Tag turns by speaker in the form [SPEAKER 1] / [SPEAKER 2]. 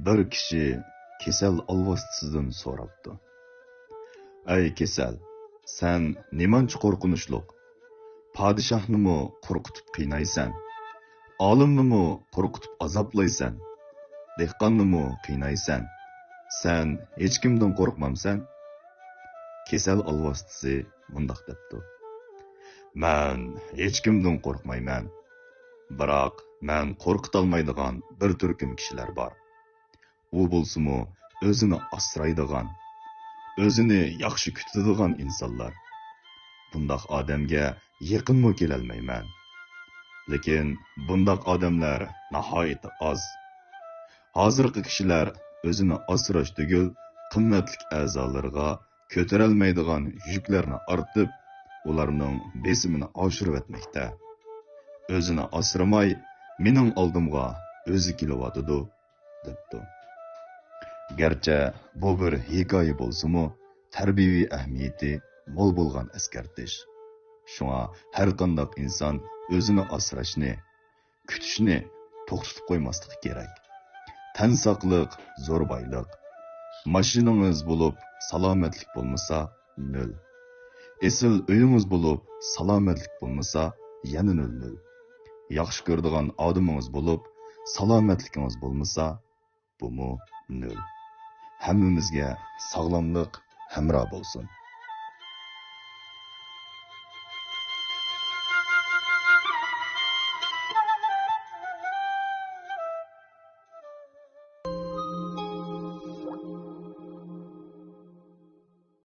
[SPEAKER 1] Bir kishi kasal alvostisidan so'rabdi. Ey kasal, sen nemancha qo'rqinchliq? Podshohnimi qo'rqitib qiynaysan? Olimnimi qo'rqitib azoblaysan? Dehqonnimi qiynaysan? Sen hech kimdan qo'rqmamsan? Kasal alvostisi bundoq debdi. Men hech kimdan qo'rqmayman. Biroq men qo'rqitolmaydigan bir turkum kishilar bor. U bo'lsa-mu o'zini asraydigan, o'zini yaxshi kutadigan insonlar. Bundoq odamga yaqinmi kelolmayman. Lekin bundoq odamlar nihoyat oz. Hozirgi kishilar o'zini asrash tugul qimmatli a'zolariga ko'tarolmaydigan yuklarni ortib, ularning besimini oshirib etmoqda. O'zini asramay, mening oldimga o'zi kelyotidi, debdi. Gerçi bu bir hikoya bo'lsa-mu, tarbiyaviy ahamiyati mo'l bo'lgan eskartish. Shunga har qanday inson o'zini asrashni, kutishni to'xtatib qo'ymasligi kerak. Tan saqliq zo'r boyliq. Mashinangiz bo'lib salomatlik bo'lmasa, nol. Esil uyingiz bo'lib salomatlik bo'lmasa, yana nol. Yaxshi ko'radigan odamingiz bo'lib salomatligingiz bo'lmasa, bu mu nol. Hammamizga sog'lomlik hamroh bo'lsin.